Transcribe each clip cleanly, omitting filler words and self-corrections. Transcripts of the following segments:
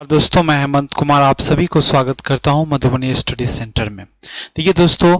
दोस्तों, मैं हेमंत कुमार आप सभी को स्वागत करता हूं मधुबनी स्टडी सेंटर में। देखिए दोस्तों,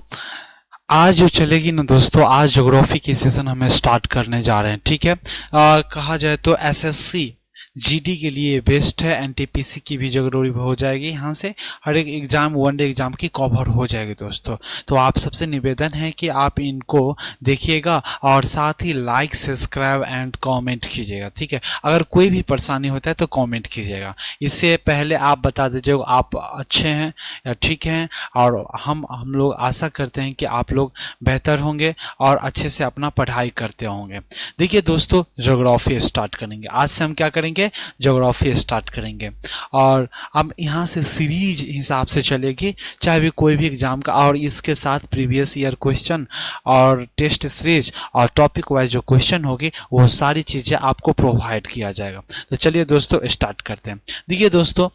आज जो चलेगी ना दोस्तों, आज ज्योग्राफी की सेशन हमें स्टार्ट करने जा रहे हैं। ठीक है, कहा जाए तो एसएससी जीडी के लिए बेस्ट है। एनटीपीसी की भी जरूरी हो जाएगी, यहाँ से हर एक एग्जाम वनडे एग्जाम की कवर हो जाएगी दोस्तों। तो आप सबसे निवेदन है कि आप इनको देखिएगा और साथ ही लाइक सब्सक्राइब एंड कमेंट कीजिएगा। ठीक है, अगर कोई भी परेशानी होता है तो कमेंट कीजिएगा। इससे पहले आप बता दीजिएगा आप अच्छे हैं या ठीक हैं, और हम लोग आशा करते हैं कि आप लोग बेहतर होंगे और अच्छे से अपना पढ़ाई करते होंगे। देखिए दोस्तों, ज्योग्राफी स्टार्ट करेंगे। आज से हम क्या करेंगे, ज्योग्राफी स्टार्ट करेंगे। और अब यहाँ से सीरीज हिसाब से चलेगी, चाहे भी कोई भी एग्जाम का, और इसके साथ प्रीवियस ईयर क्वेश्चन और टेस्ट सीरीज और टॉपिक वाइज जो क्वेश्चन होगी वो सारी चीजें आपको प्रोवाइड किया जाएगा। तो चलिए दोस्तों स्टार्ट करते हैं। देखिए दोस्तों,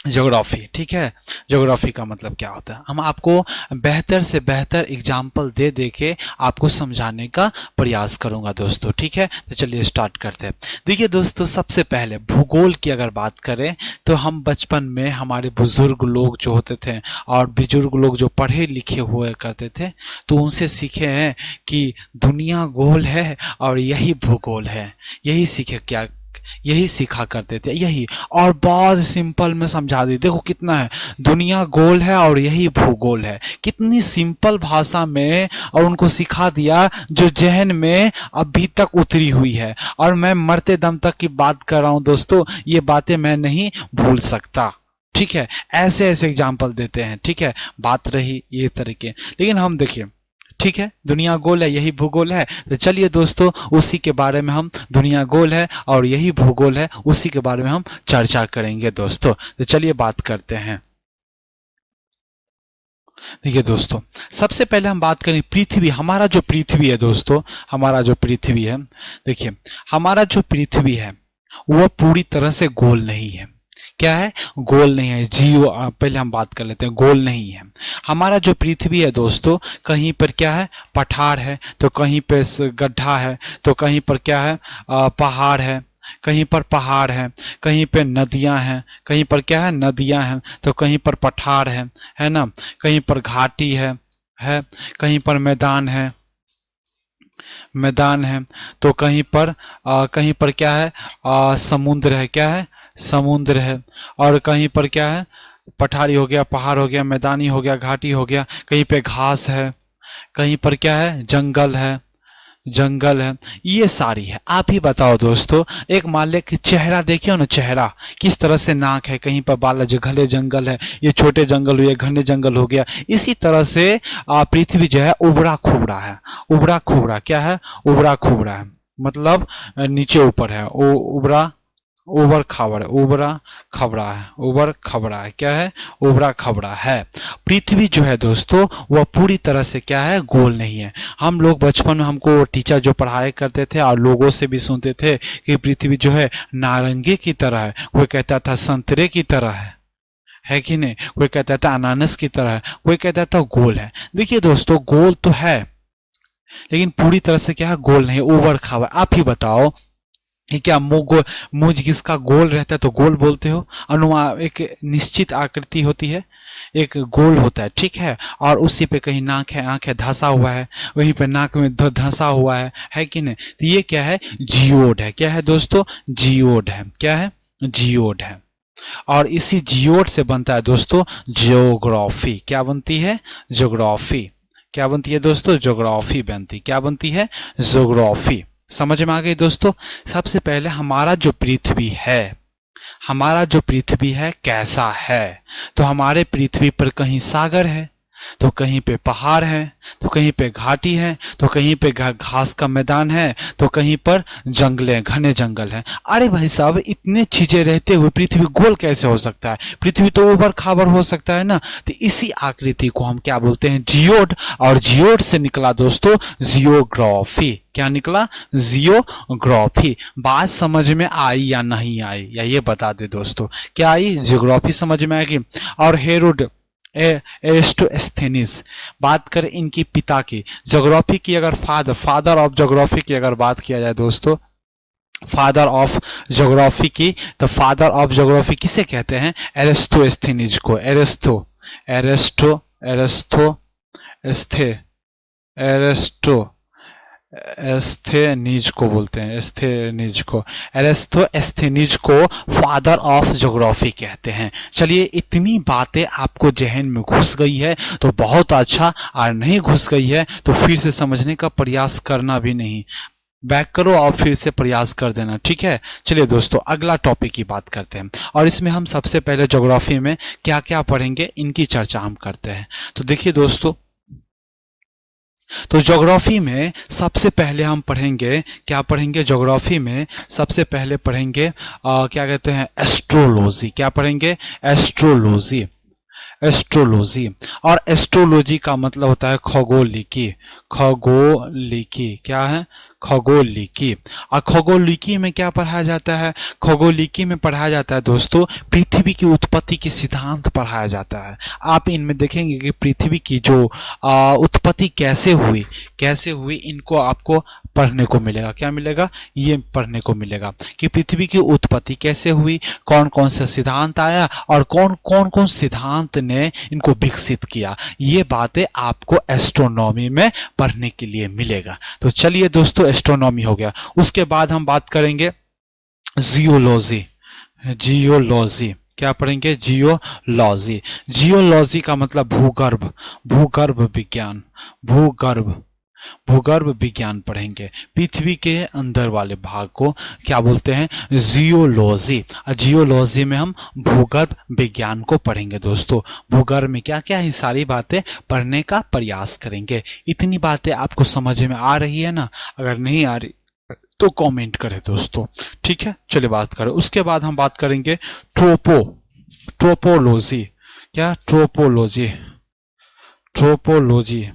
ज्योग्राफी, ठीक है, ज्योग्राफी का मतलब क्या होता है, हम आपको बेहतर से बेहतर एग्जाम्पल दे दे के आपको समझाने का प्रयास करूंगा दोस्तों। ठीक है, तो चलिए स्टार्ट करते हैं। देखिए दोस्तों, सबसे पहले भूगोल की अगर बात करें तो हम बचपन में हमारे बुजुर्ग लोग जो होते थे और बुजुर्ग लोग जो पढ़े लिखे हुए करते थे तो उनसे सीखे हैं कि दुनिया गोल है और यही भूगोल है। यही सीखे, क्या यही सीखा करते थे, यही। और बहुत सिंपल में समझा दी, देखो कितना है, दुनिया गोल है और यही भूगोल है। कितनी सिंपल भाषा में और उनको सिखा दिया जो जहन में अभी तक उतरी हुई है। और मैं मरते दम तक की बात कर रहा हूं दोस्तों, ये बातें मैं नहीं भूल सकता। ठीक है, ऐसे ऐसे एग्जाम्पल देते हैं। ठीक है, बात रही ये तरीके, लेकिन हम देखिए, ठीक है, दुनिया गोल है यही भूगोल है। तो चलिए दोस्तों, उसी के बारे में हम, दुनिया गोल है और यही भूगोल है, उसी के बारे में हम चर्चा करेंगे दोस्तों। तो चलिए बात करते हैं। देखिए दोस्तों, सबसे पहले हम बात करें पृथ्वी। हमारा जो पृथ्वी है दोस्तों, हमारा जो पृथ्वी है, देखिए हमारा जो पृथ्वी है वह पूरी तरह से गोल नहीं है। क्या है, गोल नहीं है। जियो, पहले हम बात कर लेते हैं, गोल नहीं है। हमारा जो पृथ्वी है दोस्तों, कहीं पर क्या है, पठार है, तो कहीं पे गड्ढा है, तो कहीं पर क्या है, पहाड़ है, कहीं पर पहाड़ है, कहीं पे नदियां हैं, कहीं पर क्या है, नदियां हैं, तो कहीं पर पठार है ना, कहीं पर घाटी है, कहीं पर मैदान है, तो कहीं पर क्या है, समुद्र है, क्या है, समुद्र है। और कहीं पर क्या है, पठारी हो गया, पहाड़ हो गया, मैदानी हो गया, घाटी हो गया, कहीं पे घास है, कहीं पर क्या है, जंगल है। ये सारी है। आप ही बताओ दोस्तों, एक मान ले कि चेहरा देखियो ना, चेहरा किस तरह से नाक है, कहीं पर बाल, घने जंगल है, ये छोटे जंगल हुए, घने जंगल हो गया। इसी तरह से पृथ्वी जो है उबड़ा खुबड़ा है। उबड़ा खुबड़ा क्या है, उबड़ा खुबड़ा है, मतलब नीचे ऊपर है, उबड़ा, उबड़ खाबड़, उबड़ा खबड़ा है, उबड़ खबड़ा है, क्या है, उबड़ा खबड़ा है। पृथ्वी जो है दोस्तों वह पूरी तरह से क्या है, गोल नहीं है। हम लोग बचपन में, हमको टीचर जो पढ़ाई करते थे और लोगों से भी सुनते थे कि पृथ्वी जो है नारंगी की तरह है, कोई कहता था संतरे की तरह है कि नहीं, कोई कहता था अनानस की तरह है, कोई कहता था गोल है। देखिए दोस्तों, गोल तो है लेकिन पूरी तरह से क्या है, गोल नहीं, उबड़ खाबड़। आप ही बताओ ये क्या, मुंह जिसका गोल रहता है तो गोल बोलते हो। अनुमान, एक निश्चित आकृति होती है, एक गोल होता है, ठीक है, और उसी पे कहीं नाक है, आंख है, धंसा हुआ है, वहीं पे नाक में धंसा हुआ है कि नहीं। तो ये क्या है, जियोड है। क्या है दोस्तों, जियोड है। क्या है, जियोड है। और इसी जियोड से बनता है दोस्तों ज्योग्राफी। क्या बनती है, ज्योग्राफी। क्या बनती है दोस्तों, ज्योग्राफी बनती। क्या बनती है, ज्योग्राफी। समझ में आ गई दोस्तों। सबसे पहले हमारा जो पृथ्वी है, हमारा जो पृथ्वी है कैसा है, तो हमारे पृथ्वी पर कहीं सागर है, तो कहीं पे पहाड़ है, तो कहीं पे घाटी है, तो कहीं पे घास का मैदान है, तो कहीं पर जंगले, घने जंगल है। अरे भाई साहब, इतने चीजें रहते हुए पृथ्वी गोल कैसे हो सकता है, पृथ्वी तो ऊबड़ खाबड़ हो सकता है ना। तो इसी आकृति को हम क्या बोलते हैं, जियोड। और जियोड से निकला दोस्तों जियोग्राफी। क्या निकला, जियोग्राफी। बात समझ में आई या नहीं आई, या ये बता दे दोस्तों, क्या आई, जियोग्राफी समझ में आएगी। और एरिस्टोस्थेनिस, बात करें इनकी पिता की, ज्योग्राफी की अगर फादर ऑफ ज्योग्राफी की अगर बात किया जाए दोस्तों, फादर ऑफ ज्योग्राफी की, तो फादर ऑफ ज्योग्राफी किसे कहते हैं? एरिस्टोस्थेनिज को। एरिस्टो एस्थे एरिस्टो एस्थेनिज को बोलते हैं, एस्थेनिज को, एरिस्टो एस्थेनिज को फादर ऑफ ज्योग्राफी कहते हैं। चलिए, इतनी बातें आपको जहन में घुस गई है तो बहुत अच्छा, और नहीं घुस गई है तो फिर से समझने का प्रयास करना भी नहीं, बैक करो और फिर से प्रयास कर देना, ठीक है। चलिए दोस्तों, अगला टॉपिक की बात करते हैं, और इसमें हम सबसे पहले ज्योग्राफी में क्या क्या पढ़ेंगे इनकी चर्चा हम करते हैं। तो देखिए दोस्तों, तो ज्योग्राफी में सबसे पहले हम पढ़ेंगे, क्या पढ़ेंगे? ज्योग्राफी में सबसे पहले पढ़ेंगे क्या कहते हैं? एस्ट्रोलॉजी। क्या पढ़ेंगे? एस्ट्रोलॉजी। एस्ट्रोलॉजी, और एस्ट्रोलॉजी का मतलब होता है खगोलिकी। खगोलिकी क्या है? खगोलिकी। और खगोलिकी में क्या पढ़ाया जाता है? खगोलिकी में पढ़ाया जाता है दोस्तों, पृथ्वी की उत्पत्ति के सिद्धांत पढ़ाया जाता है। आप इनमें देखेंगे कि पृथ्वी की जो उत्पत्ति कैसे हुई इनको आपको पढ़ने को मिलेगा। क्या मिलेगा? ये पढ़ने को मिलेगा कि पृथ्वी की उत्पत्ति कैसे हुई, कौन कौन से सिद्धांत आया, और कौन कौन सिद्धांत ने इनको विकसित किया। ये बातें आपको एस्ट्रोनॉमी में पढ़ने के लिए मिलेगा। तो चलिए दोस्तों, एस्ट्रोनॉमी हो गया। उसके बाद हम बात करेंगे जियोलॉजी। जियोलॉजी क्या पढ़ेंगे? जियोलॉजी। जियोलॉजी का मतलब भूगर्भ, भूगर्भ विज्ञान, भूगर्भ विज्ञान पढ़ेंगे। पृथ्वी के अंदर वाले भाग को क्या बोलते हैं? जियोलॉजी। जियोलॉजी में हम भूगर्भ विज्ञान को पढ़ेंगे दोस्तों। भूगर्भ में क्या क्या है, सारी बातें पढ़ने का प्रयास करेंगे। इतनी बातें आपको समझ में आ रही है ना? अगर नहीं आ रही तो कमेंट करें दोस्तों, ठीक है। चलिए बात करें। उसके बाद हम बात करेंगे ट्रोपोलॉजी। क्या? ट्रोपोलॉजी। ट्रोपोलॉजी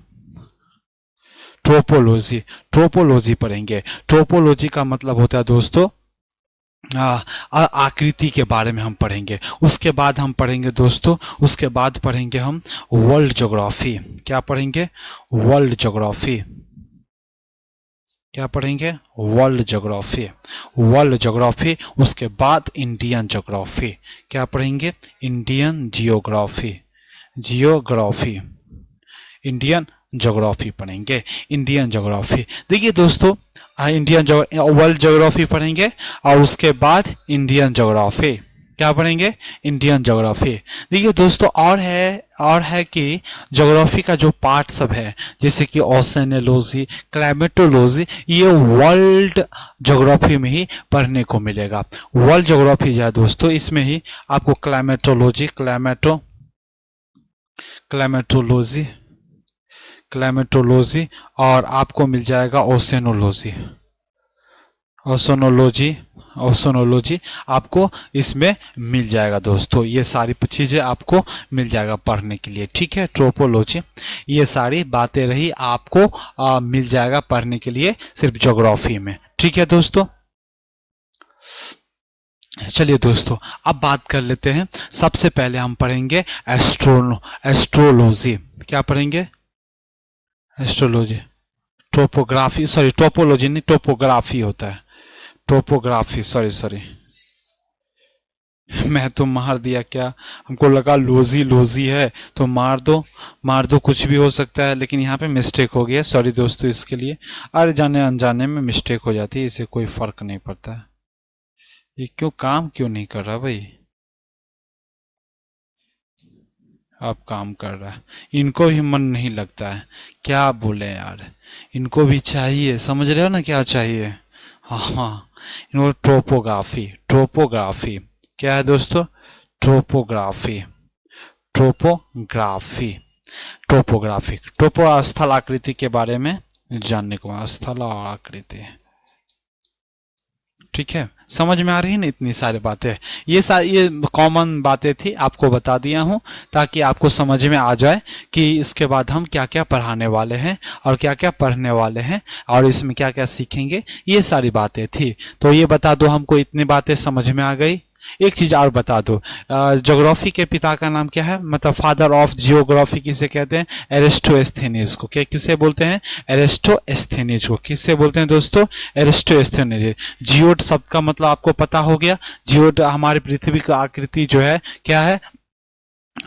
ट्रोपोलॉजी ट्रोपोलॉजी पढ़ेंगे। ट्रोपोलॉजी का मतलब होता है दोस्तों आकृति के बारे में हम पढ़ेंगे। उसके बाद हम पढ़ेंगे दोस्तों, उसके बाद पढ़ेंगे हम वर्ल्ड ज्योग्राफी। क्या पढ़ेंगे? World geography. क्या पढ़ेंगे? World geography. World geography. उसके बाद इंडियन ज्योग्राफी। क्या पढ़ेंगे? Indian geography. Geography, Indian geography पढ़ेंगे। Indian geography. देखिए दोस्तों, वर्ल्ड ज्योग्राफी पढ़ेंगे और उसके बाद इंडियन ज्योग्राफी। क्या पढ़ेंगे? Indian geography. देखिए दोस्तों, और है कि ज्योग्राफी का जो पार्ट सब है, जैसे कि ओशनोलॉजी, क्लाइमेटोलॉजी, ये वर्ल्ड ज्योग्राफी में ही पढ़ने को मिलेगा। वर्ल्ड ज्योग्राफी जो है दोस्तों, इसमें ही आपको क्लाइमेटोलॉजी और आपको मिल जाएगा ओशनोलॉजी आपको इसमें मिल जाएगा दोस्तों। ये सारी चीजें आपको मिल जाएगा पढ़ने के लिए, ठीक है। ट्रोपोलॉजी, ये सारी बातें रही, आपको मिल जाएगा पढ़ने के लिए सिर्फ ज्योग्राफी में, ठीक है दोस्तों। चलिए दोस्तों, अब बात कर लेते हैं। सबसे पहले हम पढ़ेंगे एस्ट्रोलॉजी। क्या पढ़ेंगे? एस्ट्रोलॉजी। टोपोलॉजी नहीं, टोपोग्राफी होता है। टोपोग्राफी, सॉरी मैं तो मार दिया क्या, हमको लगा लोजी है तो मार दो, कुछ भी हो सकता है, लेकिन यहाँ पे मिस्टेक हो गया। सॉरी दोस्तों इसके लिए। अरे जाने अनजाने में मिस्टेक हो जाती है, इसे कोई फर्क नहीं पड़ता है। ये काम क्यों नहीं कर रहा भाई? अब काम कर रहा है। इनको भी मन नहीं लगता है, क्या बोले यार, इनको भी चाहिए, समझ रहे हो ना क्या चाहिए। हाँ, इनको ट्रोपोग्राफी क्या है दोस्तों? ट्रोपोग्राफी ट्रोपो स्थल आकृति के बारे में जानने को, स्थल और आकृति, ठीक है। समझ में आ रही है ना इतनी सारी बातें? ये कॉमन बातें थी, आपको बता दिया हूं ताकि आपको समझ में आ जाए कि इसके बाद हम क्या क्या पढ़ाने वाले हैं और क्या क्या पढ़ने वाले हैं और इसमें क्या क्या सीखेंगे। ये सारी बातें थी, तो ये बता दो हमको, इतनी बातें समझ में आ गई। एक चीज और बता दो, ज्योग्राफी के पिता का नाम क्या है, मतलब फादर ऑफ जियोग्राफी किसे कहते हैं, एरिस्टोस्थेनीज को। क्या किसे बोलते हैं, एरिस्टोस्थेनीज को। किससे बोलते हैं दोस्तों, एरिस्टोस्थेनीज। जियोड शब्द का मतलब आपको पता हो गया, जियोड हमारी पृथ्वी का आकृति जो है क्या है,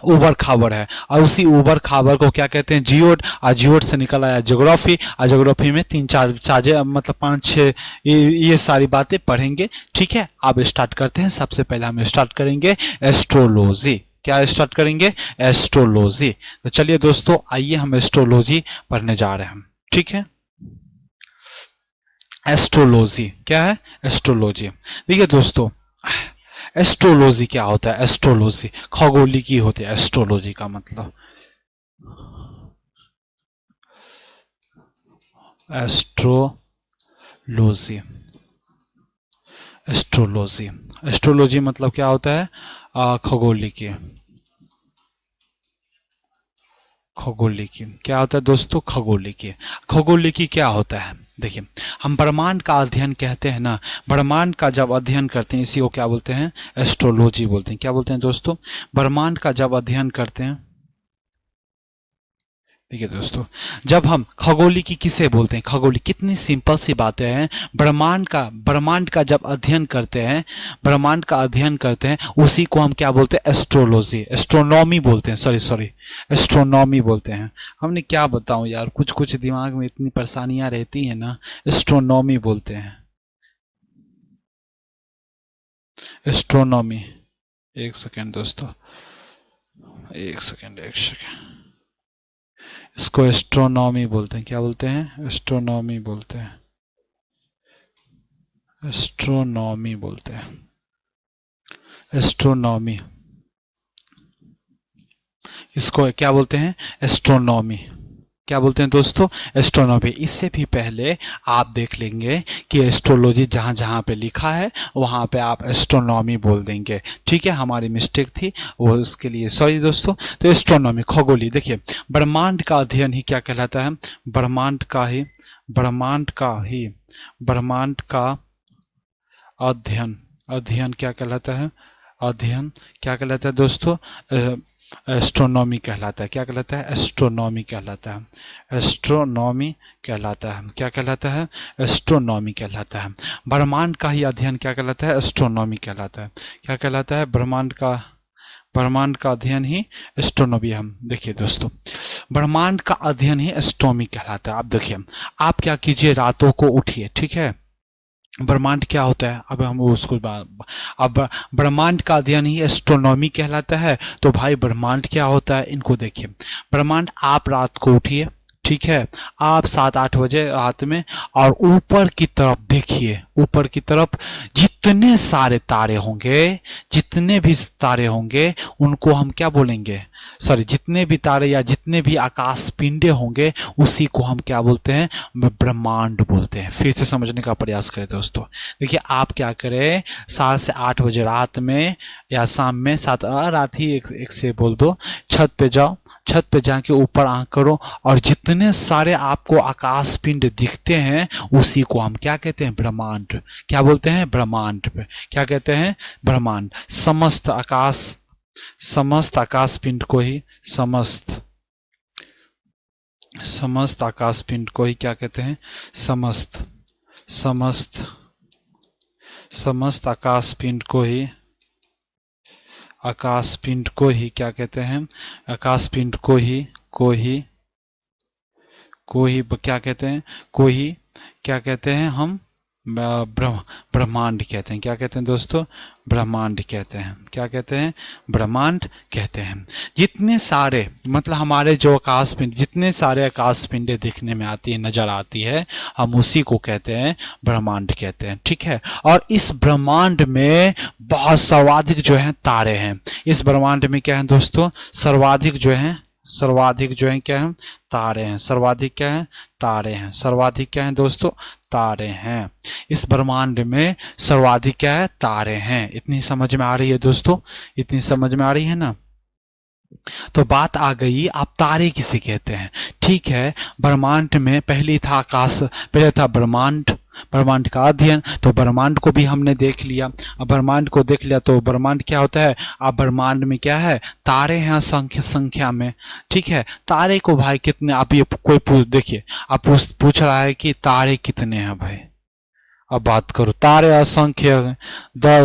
ऊबड़ खाबड़ है, और उसी ऊबड़ खाबड़ को क्या कहते हैं, जियोड। और जियोड से निकल आया ज्योग्राफी, और ज्योग्राफी में तीन चार चार्जे मतलब 5-6 ये सारी बातें पढ़ेंगे। ठीक है, अब स्टार्ट करते हैं। सबसे पहले हम स्टार्ट करेंगे एस्ट्रोलॉजी। क्या स्टार्ट करेंगे, एस्ट्रोलॉजी। तो चलिए दोस्तों, आइए हम एस्ट्रोलॉजी पढ़ने जा रहे हैं। ठीक है, एस्ट्रोलॉजी क्या है, एस्ट्रोलॉजी। देखिए दोस्तों, एस्ट्रोलॉजी क्या होता है, एस्ट्रोलॉजी खगोलिकी होती है। एस्ट्रोलॉजी का मतलब, एस्ट्रोलॉजी, एस्ट्रोलॉजी, एस्ट्रोलॉजी मतलब क्या होता है, खगोलिकी। खगोलिकी क्या होता है दोस्तों, खगोलिकी। खगोलिकी क्या होता है, देखिए हम ब्रह्मांड का अध्ययन कहते हैं ना, ब्रह्मांड का जब अध्ययन करते हैं इसी को क्या बोलते हैं, एस्ट्रोलॉजी बोलते हैं। क्या बोलते हैं दोस्तों, ब्रह्मांड का जब अध्ययन करते हैं, देखिए दोस्तों, जब हम खगोलिकी किसे बोलते हैं, खगोली, कितनी सिंपल सी बातें हैं। ब्रह्मांड का जब अध्ययन करते हैं, ब्रह्मांड का अध्ययन करते हैं, उसी को हम क्या बोलते हैं, एस्ट्रोलॉजी, एस्ट्रोनॉमी बोलते हैं। सॉरी एस्ट्रोनॉमी बोलते हैं। हमने क्या बताऊं यार, कुछ कुछ दिमाग में इतनी परेशानियां रहती है ना, एस्ट्रोनॉमी बोलते हैं, एस्ट्रोनॉमी। एक सेकेंड दोस्तों, एक सेकेंड। इसको एस्ट्रोनॉमी बोलते हैं। क्या बोलते हैं, एस्ट्रोनॉमी बोलते हैं, एस्ट्रोनॉमी बोलते हैं, एस्ट्रोनॉमी। इसको क्या बोलते हैं, एस्ट्रोनॉमी। क्या बोलते हैं दोस्तों, एस्ट्रोनॉमी। इससे भी पहले आप देख लेंगे कि एस्ट्रोलॉजी जहां जहां पे लिखा है वहां पे आप एस्ट्रोनॉमी बोल देंगे। ठीक है, हमारी मिस्टेक थी वो, उसके लिए सॉरी दोस्तों। तो एस्ट्रोनॉमी, खगोली। देखिए ब्रह्मांड का अध्ययन ही क्या कहलाता है, ब्रह्मांड का ही ब्रह्मांड का अध्ययन क्या कहलाता है, अध्ययन क्या कहलाता है दोस्तों, एस्ट्रोनॉमी कहलाता है। क्या कहलाता है, एस्ट्रोनॉमी कहलाता है, एस्ट्रोनॉमी कहलाता है। क्या कहलाता है, एस्ट्रोनॉमी कहलाता है। ब्रह्मांड का ही अध्ययन क्या कहलाता है, एस्ट्रोनॉमी कहलाता है। क्या कहलाता है, ब्रह्मांड का अध्ययन ही एस्ट्रोनॉमी। हम देखिए दोस्तों, ब्रह्मांड का अध्ययन ही एस्ट्रोनॉमी कहलाता है। आप देखिए, आप क्या कीजिए, रातों को उठिए। ठीक है, ब्रह्मांड क्या होता है, अब हम उसको अब ब्रह्मांड का अध्ययन ही एस्ट्रोनॉमी कहलाता है। तो भाई ब्रह्मांड क्या होता है, इनको देखिए। ब्रह्मांड, आप रात को उठिए, ठीक है, आप 7-8 बजे रात में, और ऊपर की तरफ देखिए, ऊपर की तरफ जितने सारे तारे होंगे, जितने भी तारे होंगे उनको हम क्या बोलेंगे, सॉरी, जितने भी तारे या जितने भी आकाश पिंडे होंगे उसी को हम क्या बोलते हैं, ब्रह्मांड बोलते हैं। फिर से समझने का प्रयास करें दोस्तों। देखिए आप क्या करें, 7 से 8 बजे रात में या शाम में, रात ही एक से बोल दो, छत पे जाओ, छत पे जाके ऊपर आंख करो, और जितने सारे आपको आकाश पिंड दिखते हैं उसी को हम क्या कहते हैं, ब्रह्मांड। क्या बोलते हैं, ब्रह्मांड पे क्या कहते हैं, ब्रह्मांड। समस्त आकाश पिंड को ही समस्त आकाश पिंड को ही क्या कहते हैं, समस्त आकाश पिंड को ही क्या कहते हैं, आकाश पिंड को ही क्या कहते हैं, क्या कहते हैं हम, ब्रह्मांड कहते हैं। क्या कहते हैं दोस्तों, ब्रह्मांड कहते हैं। क्या कहते हैं, ब्रह्मांड कहते हैं। जितने सारे मतलब हमारे जो आकाश पिंड, जितने सारे आकाश पिंडे दिखने में आती है, नजर आती है, हम उसी को कहते हैं ब्रह्मांड कहते हैं। ठीक है, और इस ब्रह्मांड में बहुत सर्वाधिक जो है तारे हैं। इस ब्रह्मांड में क्या है दोस्तों, सर्वाधिक जो है क्या है, तारे हैं। सर्वाधिक क्या है, तारे हैं। सर्वाधिक क्या है दोस्तों, तारे हैं। इस ब्रह्मांड में सर्वाधिक क्या है, तारे हैं। इतनी समझ में आ रही है दोस्तों, इतनी समझ में आ रही है ना। तो बात आ गई, आप तारे किसे कहते हैं। ठीक है, ब्रह्मांड में पहले था ब्रह्मांड, ब्रह्मांड का अध्ययन। तो ब्रह्मांड को भी हमने देख लिया। अब ब्रह्मांड को देख लिया तो ब्रह्मांड क्या होता है, अब ब्रह्मांड में क्या है, तारे हैं असंख्य संख्या में। ठीक है, तारे को भाई कितने, आप ये कोई देखिए, आप पूछ रहा है कि तारे कितने हैं भाई, अब बात करो, तारे असंख्य हैं,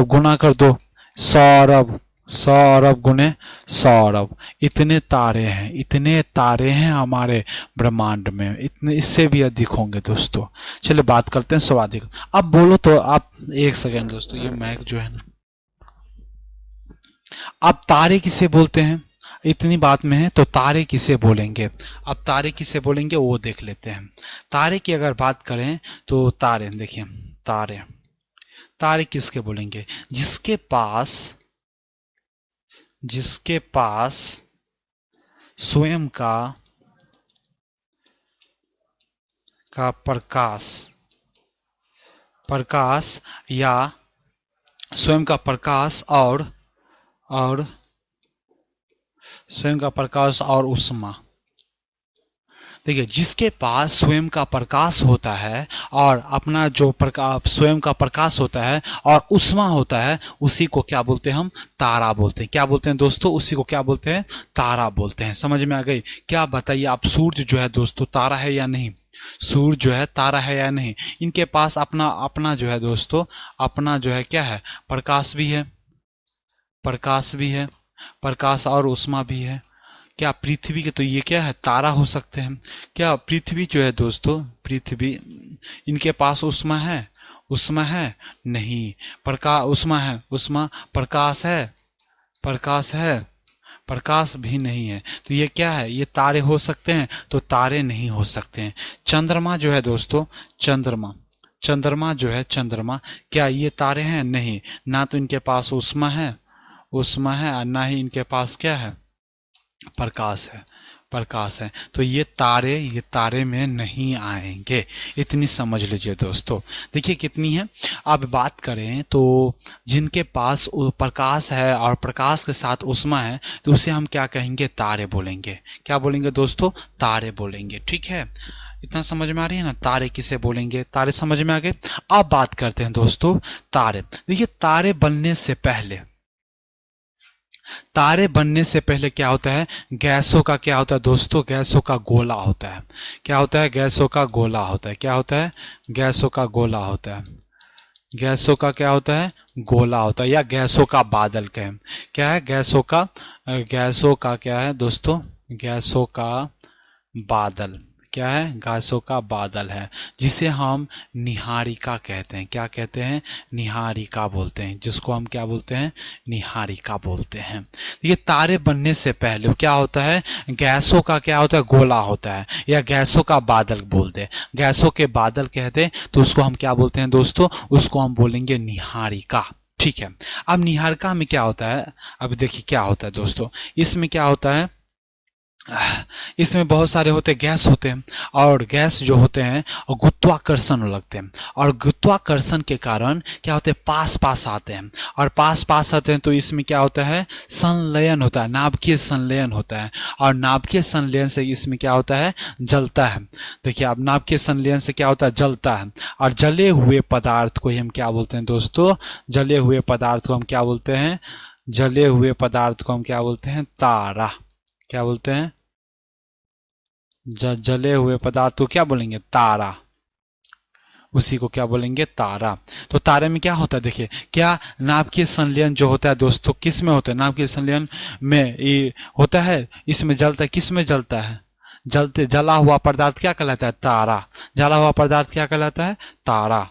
गुना कर दो 100 अरब, 100 अरब गुने 100 अरब, इतने तारे हैं, इतने तारे हैं हमारे ब्रह्मांड में, इतने, इससे भी अधिक होंगे दोस्तों। चलिए बात करते हैं स्वाधिक। अब बोलो तो आप, एक सेकेंड दोस्तों, ये मैक जो है ना, अब तारे किसे बोलते हैं, इतनी बात में है तो तारे किसे बोलेंगे, अब तारे किसे बोलेंगे वो देख लेते हैं। तारे की अगर बात करें तो तारे देखिए, तारे, तारे किसके बोलेंगे, जिसके पास स्वयं का प्रकाश या स्वयं का प्रकाश और स्वयं का प्रकाश और उष्मा। देखिए, जिसके पास स्वयं का प्रकाश होता है और अपना जो प्रकाश, स्वयं का प्रकाश होता है और उष्मा होता है, उसी को क्या बोलते हैं, हम तारा बोलते हैं। क्या बोलते हैं दोस्तों, उसी को क्या बोलते हैं, तारा बोलते हैं। समझ में आ गई? क्या बताइए आप, सूर्य जो है दोस्तों तारा है या नहीं, सूर्य जो है तारा है या नहीं? इनके पास अपना जो है दोस्तों, अपना जो है क्या है, प्रकाश भी है, प्रकाश और उष्मा भी है। क्या पृथ्वी के, तो ये क्या है, तारा हो सकते हैं। क्या पृथ्वी जो है दोस्तों, पृथ्वी, इनके पास उष्मा है, नहीं, उष्मा है, प्रकाश है, प्रकाश भी नहीं है। तो ये क्या है, ये तारे हो सकते हैं? तो तारे नहीं हो सकते हैं। चंद्रमा जो है दोस्तों, चंद्रमा जो है, क्या ये तारे हैं? नहीं, ना तो इनके पास उष्मा है और ना ही इनके पास क्या है, प्रकाश है। तो ये तारे में नहीं आएंगे, इतनी समझ लीजिए दोस्तों। देखिए कितनी है। अब बात करें तो जिनके पास प्रकाश है और प्रकाश के साथ उष्मा है, तो उसे हम क्या कहेंगे, तारे बोलेंगे। क्या बोलेंगे दोस्तों, तारे बोलेंगे। ठीक है, इतना समझ में आ रही है ना, तारे किसे बोलेंगे, तारे समझ में आ गए। अब बात करते हैं दोस्तों तारे। देखिए, तारे बनने से पहले क्या होता है, गैसों का क्या होता है दोस्तों, गैसों का गोला होता है। क्या होता है, गैसों का गोला होता है। क्या होता है, गैसों का गोला होता है। गैसों का क्या होता है, गोला होता है, या गैसों का बादल कहें। क्या है, गैसों का क्या है दोस्तों, गैसों का बादल। क्या है, गैसों का बादल है, जिसे हम निहारिका कहते हैं। क्या कहते हैं, निहारिका बोलते हैं, जिसको हम क्या बोलते हैं, निहारिका बोलते हैं। ये तारे बनने से पहले क्या होता है, गैसों का क्या होता है, गोला होता है, या गैसों का बादल बोलते हैं, गैसों के बादल कहते हैं। तो उसको हम क्या बोलते हैं दोस्तों, उसको हम बोलेंगे निहारिका। ठीक है, अब निहारिका में क्या होता है, अब देखिए क्या होता है दोस्तों, इसमें क्या होता है, इसमें बहुत सारे होते गैस होते हैं, और गैस जो होते हैं और गुरुत्वाकर्षण लगते हैं, और गुरुत्वाकर्षण के कारण क्या होते हैं, पास आते हैं, और पास आते हैं। तो इसमें क्या होता है, संलयन होता है, नाभिकीय संलयन होता है, और नाभिकीय संलयन से इसमें क्या होता है, जलता है। देखिए, अब नाभिकीय संलयन से क्या होता है, जलता है, और जले हुए पदार्थ को हम क्या बोलते हैं दोस्तों, जले हुए पदार्थ को हम क्या बोलते हैं, जले हुए पदार्थ को हम क्या बोलते हैं, तारा। क्या बोलते हैं, जले हुए पदार्थ को क्या बोलेंगे, तारा, उसी को क्या बोलेंगे, तारा। तो तारे में क्या होता है, देखिए, क्या नाभिकीय संलयन जो होता है दोस्तों, किस में होता है, नाभिकीय संलयन में ये होता है, इसमें जलता है। किस में जलता है, जला हुआ पदार्थ क्या कहलाता है, तारा। जला हुआ पदार्थ क्या कहलाता है, तारा।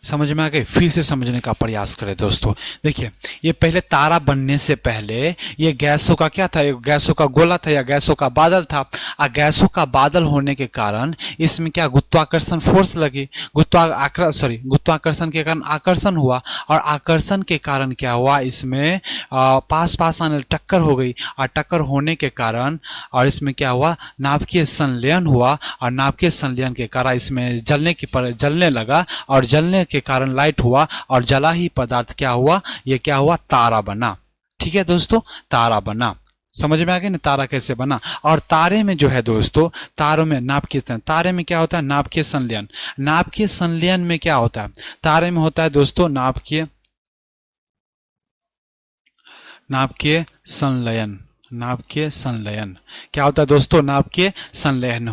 समझ में आ गए, फिर से समझने का प्रयास करें दोस्तों। देखिए, ये पहले तारा बनने से पहले ये गैसों का क्या था, गैसों का गोला था या गैसों का बादल था। गैसों का बादल होने के कारण इसमें क्या, गुरुत्वाकर्षण फोर्स लगी, गुरुत्वाकर्षण के कारण आकर्षण हुआ, और आकर्षण के कारण क्या हुआ, इसमें पास आने टक्कर हो गई, और टक्कर होने के कारण और इसमें क्या हुआ, नाभिकीय संलयन हुआ, और नाभिकीय संलयन के कारण इसमें जलने लगा, और जलने के कारण लाइट हुआ, और जला ही पदार्थ क्या हुआ, ये क्या हुआ, तारा बना। ठीक है दोस्तों, तारा बना। समझ में आ गया ना तारा कैसे बना। और तारे में जो है दोस्तों, तारों में नाभिकीय, तारे में क्या होता है, नाभिकीय संलयन। नाभिकीय संलयन में क्या होता है, तारे में होता है दोस्तों नाभिकीय, नाभिकीय संलयन। नाभिकीय संलयन क्या होता है दोस्तों, नाभिकीय संलयन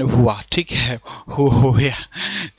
हुआ, ठीक है, हो गया,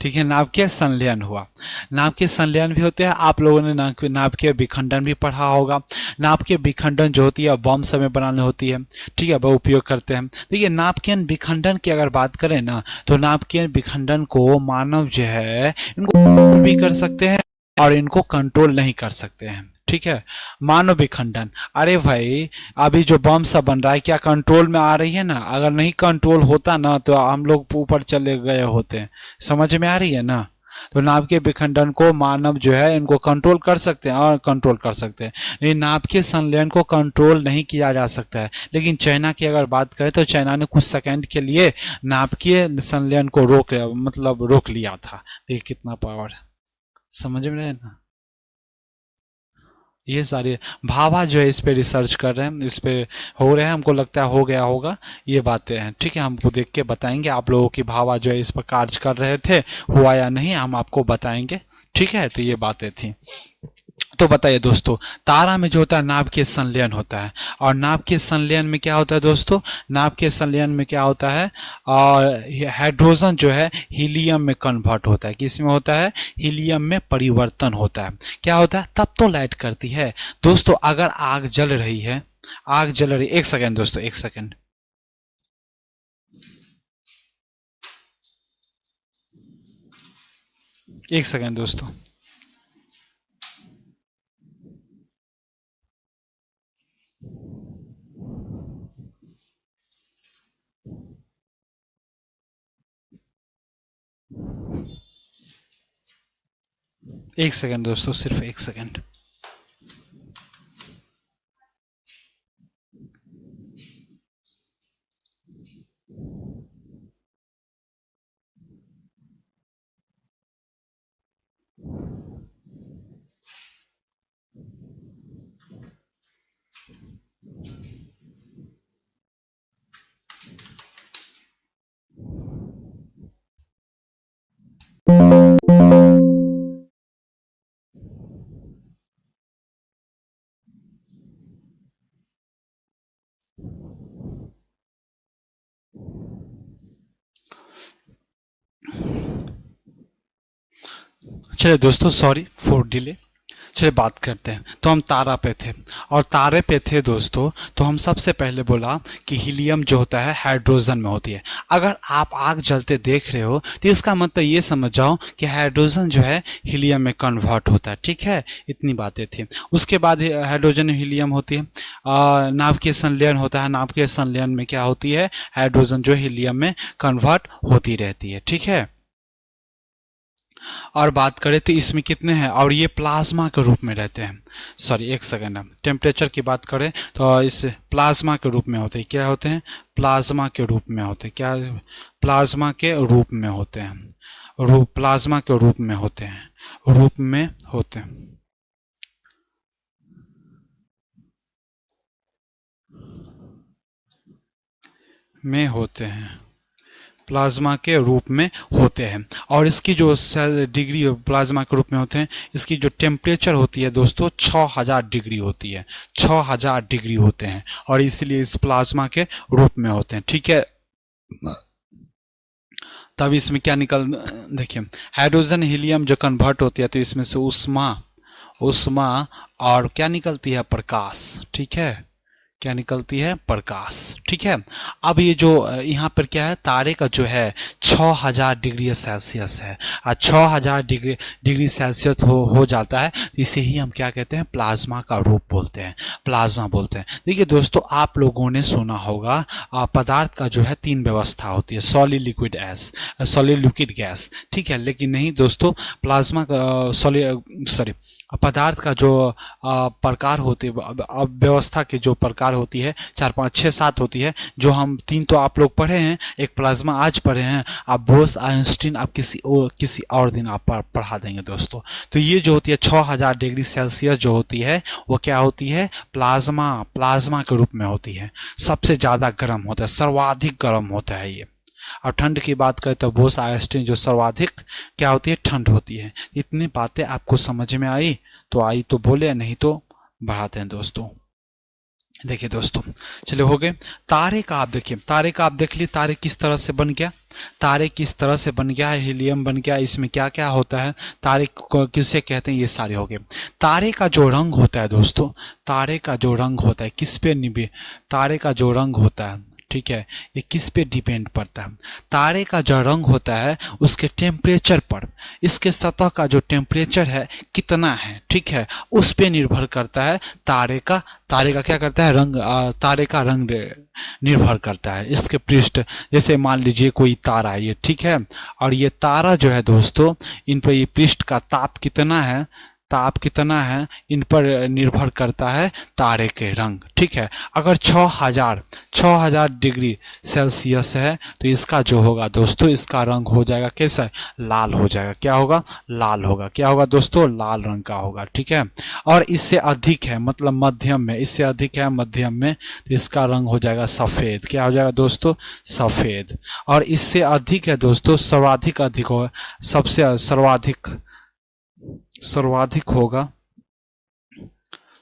ठीक है, नाभिकीय संलयन हुआ। नाभिकीय संलयन भी होते हैं, आप लोगों ने नाभिकीय विखंडन भी पढ़ा होगा। नाभिकीय विखंडन जो होती है बम समय बनाने होती है, ठीक है, वह उपयोग करते हैं। देखिए नाभिकीय विखंडन की अगर बात करें ना, तो नाभिकीय विखंडन को मानव जो है इनको भी कर सकते हैं और इनको कंट्रोल नहीं कर सकते हैं, ठीक है। मानव विखंडन, अरे भाई अभी जो बम सब बन रहा है क्या कंट्रोल में आ रही है ना, अगर नहीं कंट्रोल होता ना तो हम लोग ऊपर चले गए होते, समझ में आ रही है ना। तो नाभिकीय विखंडन को मानव जो है इनको कंट्रोल कर सकते हैं और कंट्रोल कर सकते हैं, लेकिन नाभिकीय संलयन को कंट्रोल नहीं किया जा सकता है। लेकिन चाइना की अगर बात करें तो चाइना ने कुछ सेकंड के लिए नाभिकीय संलयन को रोक लिया था। देखिए कितना पावर है, समझ में रहे ना। ये सारी भाभा जो है इस पे रिसर्च कर रहे हैं, इस पे हो रहे हैं, हमको लगता है हो गया होगा, ये बातें हैं, ठीक है। हमको देख के बताएंगे आप लोगों की भाभा जो है इस पर कार्य कर रहे थे, हुआ या नहीं हम आपको बताएंगे, ठीक है। तो ये बातें थी। तो बताइए दोस्तों, तारा में जो होता है नाभिकीय संलयन होता है, और नाभिकीय संलयन में क्या होता है दोस्तों, नाभिकीय संलयन में क्या होता है, और हाइड्रोजन जो है हीलियम में कन्वर्ट होता है। किस में होता है, हीलियम में परिवर्तन होता है। क्या होता है, तब तो लाइट करती है दोस्तों। अगर आग जल रही है, आग जल रही, एक सेकेंड दोस्तों, एक सेकेंड, एक सेकेंड दोस्तों, एक सेकेंड दोस्तों, सिर्फ एक सेकेंड। चलिए दोस्तों, सॉरी फॉर डिले। चलिए बात करते हैं। तो हम तारा पे थे, और तारे पे थे दोस्तों, तो हम सबसे पहले बोला कि हीलियम जो होता है हाइड्रोजन में होती है। अगर आप आग जलते देख रहे हो तो इसका मतलब ये समझ जाओ कि हाइड्रोजन जो है हीलियम में कन्वर्ट होता है, ठीक है। इतनी बातें थी। उसके बाद हाइड्रोजन हीलियम होती है, नाभिकीय संलयन होता है। नाभिकीय संलयन में क्या होती है, हाइड्रोजन जो हीलियम में कन्वर्ट होती रहती है, ठीक है। और बात करें तो इसमें कितने हैं, और ये प्लाज्मा के रूप में रहते हैं। सॉरी एक सेकेंड, हम टेम्परेचर की बात करें तो इस प्लाज्मा के रूप में होते हैं। क्या होते हैं, प्लाज्मा के रूप में होते हैं। क्या, प्लाज्मा के रूप में होते हैं, प्लाज्मा के रूप में होते हैं, रूप में होते हैं, में होते हैं, प्लाज्मा के रूप में होते हैं। और इसकी जो सेल डिग्री प्लाज्मा के रूप में होते हैं, इसकी जो टेम्परेचर होती है दोस्तों 6000 डिग्री होती है, 6000 डिग्री होते हैं, और इसलिए इस प्लाज्मा के रूप में होते हैं, ठीक है। तब इसमें क्या देखिए, हाइड्रोजन हीलियम जो कन्वर्ट होती है तो इसमें से उष्मा, उष्मा और क्या निकलती है, प्रकाश, ठीक है। क्या निकलती है, प्रकाश, ठीक है। अब ये जो यहाँ पर क्या है, तारे का जो है 6000 डिग्री सेल्सियस है, और 6000 डिग्री सेल्सियस हो जाता है, तो इसे ही हम क्या कहते हैं, प्लाज्मा का रूप बोलते हैं, प्लाज्मा बोलते हैं। देखिए दोस्तों, आप लोगों ने सुना होगा पदार्थ का जो है 3 व्यवस्था होती है, solid, liquid, solid, liquid, gas, ठीक है। लेकिन नहीं दोस्तों, प्लाज्मा का सॉलिड, सॉरी, पदार्थ का जो प्रकार होती है, व्यवस्था के जो प्रकार होती है 4 5 6 7 होती है, जो हम 3 तो आप लोग पढ़े हैं, एक प्लाज्मा आज पढ़े हैं, आप बोस आइंस्टीन आप किसी और दिन आप पढ़ा देंगे दोस्तों। तो ये जो होती है 6000 डिग्री सेल्सियस जो होती है वो क्या होती है, प्लाज्मा के रूप में होती है, सबसे ज़्यादा गर्म होता है, सर्वाधिक गर्म होता है ये। और ठंड की बात करें तो बोस आइंस्टीन जो सर्वाधिक क्या होती है, ठंड होती है। इतनी बातें आपको समझ में आई तो बोले, नहीं तो बढ़ाते हैं दोस्तों। देखिए दोस्तों, चलिए हो गए। तारे का आप देखिए, तारे का आप देख लिए, तारे किस तरह से बन गया, तारे किस तरह से बन गया है, हीलियम बन गया, इसमें क्या क्या होता है, तारे को किसे कहते हैं, ये सारे हो गए। तारे का जो रंग होता है दोस्तों, तारे का जो रंग होता है किस पे तारे का जो रंग होता है, ठीक है, ये किस पे डिपेंड पड़ता है, तारे का जो रंग होता है उसके टेम्परेचर पर, इसके सतह का जो टेम्परेचर है कितना है, ठीक है, उस पे निर्भर करता है तारे का क्या करता है, रंग, तारे का रंग निर्भर करता है इसके पृष्ठ। जैसे मान लीजिए कोई तारा है ये, ठीक है, और ये तारा जो है दोस्तों, इन पर ये पृष्ठ का ताप कितना है, इन पर निर्भर करता है तारे के रंग, ठीक है। अगर 6000 डिग्री सेल्सियस है तो इसका जो होगा दोस्तों, इसका रंग हो जाएगा कैसा, लाल हो जाएगा, क्या होगा, लाल होगा, क्या होगा दोस्तों, लाल रंग का होगा, ठीक है। और इससे अधिक है, मतलब मध्यम में, इससे अधिक है मध्यम में, तो इसका रंग हो जाएगा सफ़ेद, क्या हो जाएगा दोस्तों, सफ़ेद। और इससे अधिक है दोस्तों, अधिक होगा, सबसे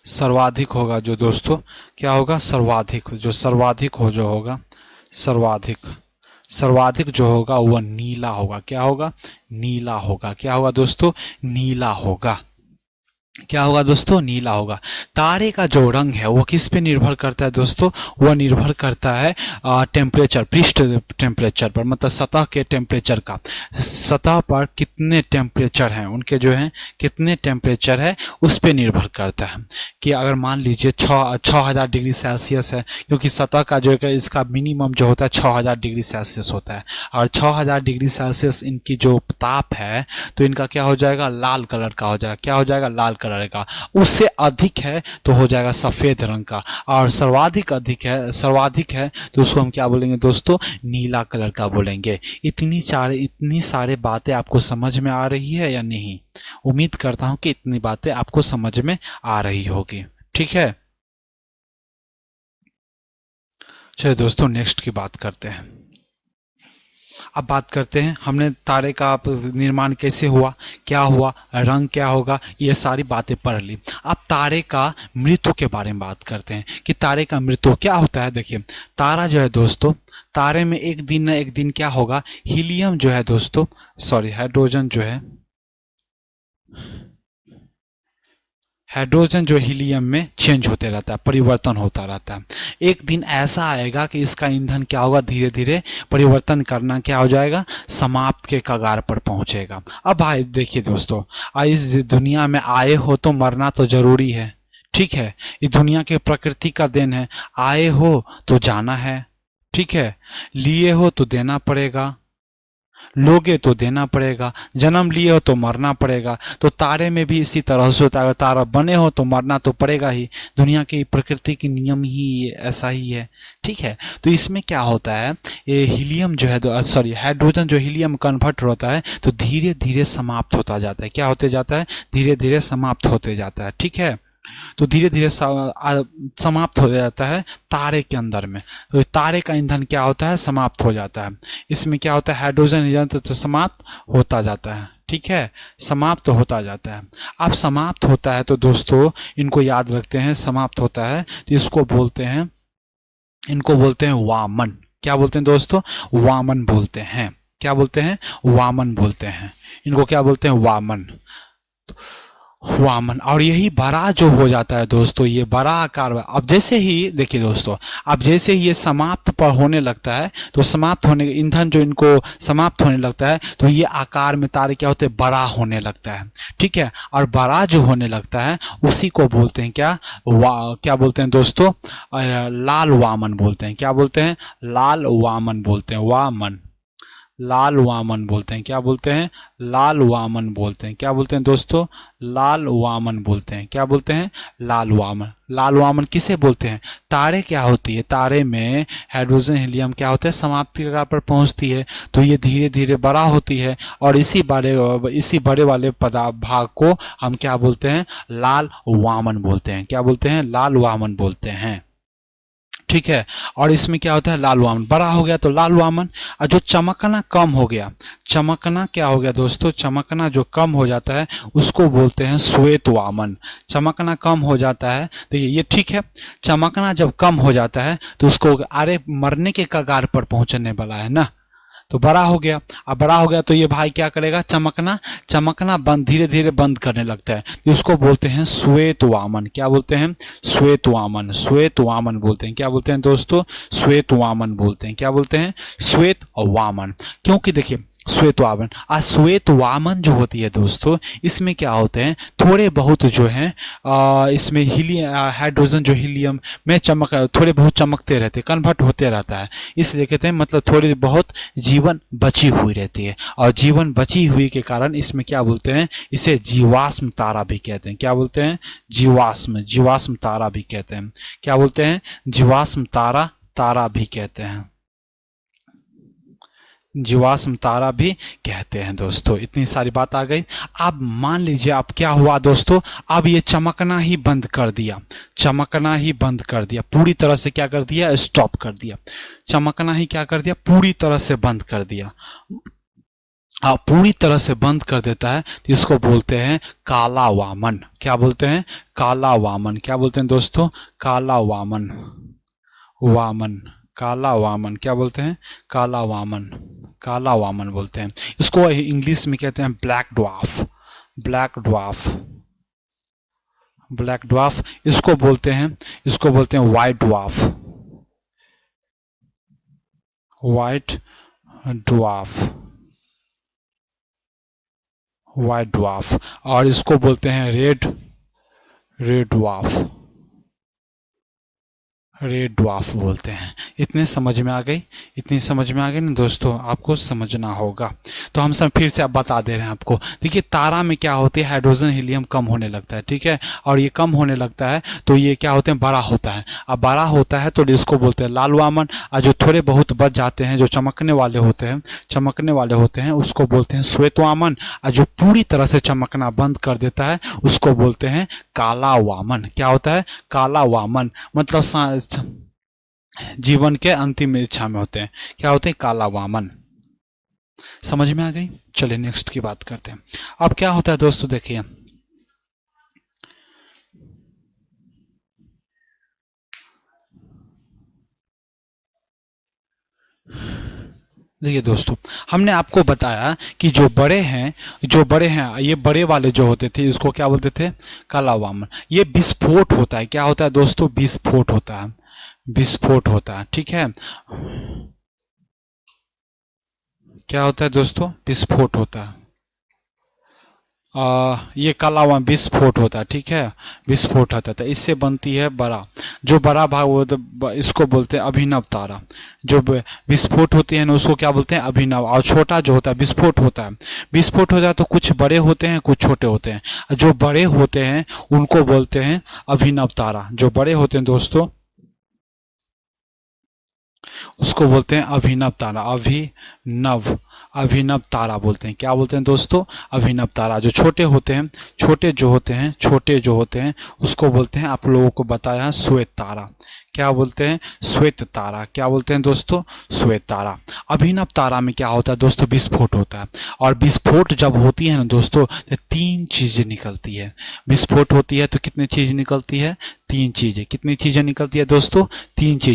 सर्वाधिक होगा जो दोस्तों, क्या होगा, सर्वाधिक जो होगा वह नीला होगा, क्या होगा, नीला होगा, क्या होगा दोस्तों, नीला होगा, क्या होगा दोस्तों, नीला होगा। तारे का जो रंग है वो किस पे निर्भर करता है दोस्तों, वह निर्भर करता है टेम्परेचर, पृष्ठ टेम्परेचर पर, मतलब सतह के टेम्परेचर का, सतह पर कितने टेम्परेचर हैं उनके, जो हैं कितने टेम्परेचर है उस पे निर्भर करता है। कि अगर मान लीजिए 6000 डिग्री सेल्सियस है, क्योंकि सतह का जो है इसका मिनिमम जो होता है 6000 डिग्री सेल्सियस होता है, और 6000 डिग्री सेल्सियस इनकी जो ताप है तो इनका क्या हो जाएगा, लाल कलर का हो जाएगा, क्या हो जाएगा, लाल कलर का। उससे अधिक है तो हो जाएगा सफेद रंग का, और सर्वाधिक है तो उसको हम क्या बोलेंगे दोस्तों, नीला कलर का बोलेंगे। इतनी सारे बातें आपको समझ में आ रही है या नहीं, उम्मीद करता हूं कि इतनी बातें आपको समझ में आ रही होगी, ठीक है। चलिए दोस्तों, नेक्स्ट की बात करते हैं। अब बात करते हैं, हमने तारे का निर्माण कैसे हुआ, क्या हुआ, रंग क्या होगा, ये सारी बातें पढ़ ली। अब तारे का मृत्यु के बारे में बात करते हैं कि तारे का मृत्यु क्या होता है। देखिए, तारा जो है दोस्तों, तारे में एक दिन न एक दिन क्या होगा, हीलियम जो है दोस्तों, हाइड्रोजन जो हीलियम में चेंज होते रहता है, परिवर्तन होता रहता है। एक दिन ऐसा आएगा कि इसका ईंधन क्या होगा, धीरे धीरे परिवर्तन करना क्या हो जाएगा, समाप्त के कगार पर पहुंचेगा। अब भाई देखिए दोस्तों, इस दुनिया में आए हो तो मरना तो जरूरी है, ठीक है, ये दुनिया के प्रकृति का देन है। आए हो तो जाना है, ठीक है, लिए हो तो देना पड़ेगा, लोगे तो देना पड़ेगा, जन्म लिए हो तो मरना पड़ेगा। तो तारे में भी इसी तरह से होता है, तारा बने हो तो मरना तो पड़ेगा ही, दुनिया की प्रकृति की नियम ही ऐसा ही है, ठीक है। तो इसमें क्या होता है, ये हीलियम जो है हाइड्रोजन जो हीलियम कन्वर्ट होता है तो धीरे धीरे समाप्त होता जाता है, क्या होते जाता है, धीरे धीरे समाप्त होते जाता है, ठीक है। तो धीरे धीरे समाप्त हो जाता है तारे के अंदर में। तो तारे का ईंधन क्या होता है, समाप्त हो जाता है। इसमें क्या होता है, हाइड्रोजन ईंधन तो समाप्त होता जाता है, ठीक है, समाप्त होता जाता है। अब समाप्त होता है तो दोस्तों इनको याद रखते हैं, समाप्त होता है तो इनको बोलते हैं वामन। क्या बोलते हैं दोस्तों, वामन बोलते हैं। क्या बोलते हैं, वामन बोलते हैं। इनको क्या बोलते हैं, वामन। और यही बड़ा जो हो जाता है दोस्तों, ये बड़ा आकार। अब जैसे ही देखिए दोस्तों, अब जैसे ही ये समाप्त पर होने लगता है तो समाप्त होने ईंधन जो इनको समाप्त होने लगता है तो ये आकार में तारे क्या होते हैं, बड़ा होने लगता है, ठीक है। और बड़ा जो होने लगता है उसी को बोलते हैं क्या बोलते हैं दोस्तों, लाल वामन बोलते हैं। क्या बोलते हैं, लाल वामन बोलते हैं, लाल वामन बोलते हैं। क्या बोलते हैं? लाल वामन बोलते हैं। क्या बोलते हैं दोस्तों? लाल वामन बोलते हैं। क्या बोलते हैं? लाल वामन। लाल वामन किसे बोलते हैं? तारे क्या होती है, तारे में हाइड्रोजन हीलियम क्या होता है, समाप्ति कगार पर पहुंचती है, तो ये धीरे धीरे बड़ा होती है और इसी बड़े वाले पदार्थ भाग को हम क्या बोलते हैं? लाल वामन बोलते हैं। क्या बोलते हैं? लाल वामन बोलते हैं। ठीक है। और इसमें क्या होता है? लाल वामन बड़ा हो गया तो लाल वामन। और जो चमकना कम हो गया, चमकना क्या हो गया दोस्तों? चमकना जो कम हो जाता है उसको बोलते हैं श्वेत वामन। चमकना कम हो जाता है, देखिए ये ठीक है, चमकना जब कम हो जाता है तो उसको अरे मरने के कगार पर पहुंचने वाला है ना, तो बड़ा हो गया। अब बड़ा हो गया तो ये भाई क्या करेगा? चमकना चमकना बंद, धीरे धीरे बंद करने लगता है, तो इसको बोलते हैं श्वेत वामन। क्या बोलते हैं? श्वेत वामन। श्वेत वामन बोलते हैं। क्या बोलते हैं दोस्तों? श्वेत वामन बोलते हैं। क्या बोलते हैं? श्वेत वामन। क्योंकि देखिए श्वेत वामन, श्वेत वामन जो होती है दोस्तों, इसमें क्या होते हैं? थोड़े बहुत जो है इसमें हाइड्रोजन जो हीलियम में थोड़े बहुत चमकते रहते, कन्वर्ट होते रहता है, इसलिए कहते हैं मतलब थोड़ी बहुत जीवन बची हुई रहती है। और जीवन बची हुई के कारण इसमें क्या बोलते हैं? इसे जीवाश्म तारा भी कहते हैं। क्या बोलते हैं? जीवाश्म। जीवाश्म तारा भी कहते हैं। क्या बोलते हैं? जीवाश्म तारा, तारा भी कहते हैं। जीवाश्म तारा भी कहते हैं दोस्तों। इतनी सारी बात आ गई। अब मान लीजिए अब क्या हुआ दोस्तों? अब ये चमकना ही बंद कर दिया, चमकना ही बंद कर दिया, पूरी तरह से क्या कर दिया? स्टॉप कर दिया। चमकना ही क्या कर दिया? पूरी तरह से बंद कर दिया। पूरी तरह से बंद कर देता है तो इसको बोलते हैं काला वामन। क्या बोलते हैं? काला वामन। क्या बोलते हैं दोस्तों? काला वामन। वामन, काला वामन। क्या बोलते हैं? काला वामन। काला वामन बोलते हैं। इसको इंग्लिश में कहते हैं black dwarf. Black dwarf. Black dwarf. इसको बोलते हैं white dwarf. White dwarf. White dwarf. और इसको बोलते हैं रेड ड्वार्फ। रेड ड्वार्फ बोलते हैं। इतने समझ में आ गई? इतनी समझ में आ गई ना दोस्तों? आपको समझना होगा। तो हम सब फिर से अब बता दे रहे हैं आपको। देखिए तारा में क्या होती है? हाइड्रोजन हीलियम कम होने लगता है, ठीक है, और ये कम होने लगता है तो ये क्या होते हैं? बड़ा होता है। अब बड़ा होता है तो इसको बोलते हैं लाल वामन। और जो थोड़े बहुत बच जाते हैं, जो चमकने वाले होते हैं उसको बोलते हैं श्वेत वामन। और जो पूरी तरह से चमकना बंद कर देता है उसको बोलते हैं काला वामन। क्या होता है? काला वामन। मतलब जीवन के अंतिम इच्छा में होते हैं। क्या होते हैं? काला वामन। समझ में आ गई? चलिए नेक्स्ट की बात करते हैं। अब क्या होता है दोस्तों? देखिए दोस्तों, हमने आपको बताया कि जो बड़े हैं ये बड़े वाले जो होते थे इसको क्या बोलते थे? काला वामन। ये विस्फोट होता है। क्या होता है दोस्तों? विस्फोट होता है। विस्फोट होता है, ठीक है। क्या होता है दोस्तों? विस्फोट होता है। ये काला वामन विस्फोट होता है, ठीक है, विस्फोट होता है। इससे बनती है बड़ा, जो बड़ा भाग वो इसको बोलते हैं अभिनव तारा। जो विस्फोट होती है ना उसको क्या बोलते हैं? अभिनव। और छोटा जो होता है विस्फोट होता है। विस्फोट हो जाए तो कुछ बड़े होते हैं, कुछ छोटे होते हैं। जो बड़े होते हैं उनको बोलते हैं अभिनव तारा। जो बड़े होते हैं दोस्तों उसको बोलते हैं अभिनव तारा। अभिनव तारा बोलते हैं। क्या बोलते हैं दोस्तों? अभिनव तारा। जो छोटे होते हैं, छोटे जो होते हैं उसको बोलते हैं, आप लोगों को बताया, श्वेत तारा। क्या बोलते हैं? श्वेत तारा। क्या बोलते हैं दोस्तों? श्वेत तारा। अभिनव तारा में क्या होता है दोस्तों? विस्फोट होता है। और विस्फोट जब होती है ना दोस्तों तो 3 चीजें निकलती है। विस्फोट होती है तो कितनी चीज निकलती है? 3 चीजें। कितनी चीजें निकलती है दोस्तों? 3 चीज।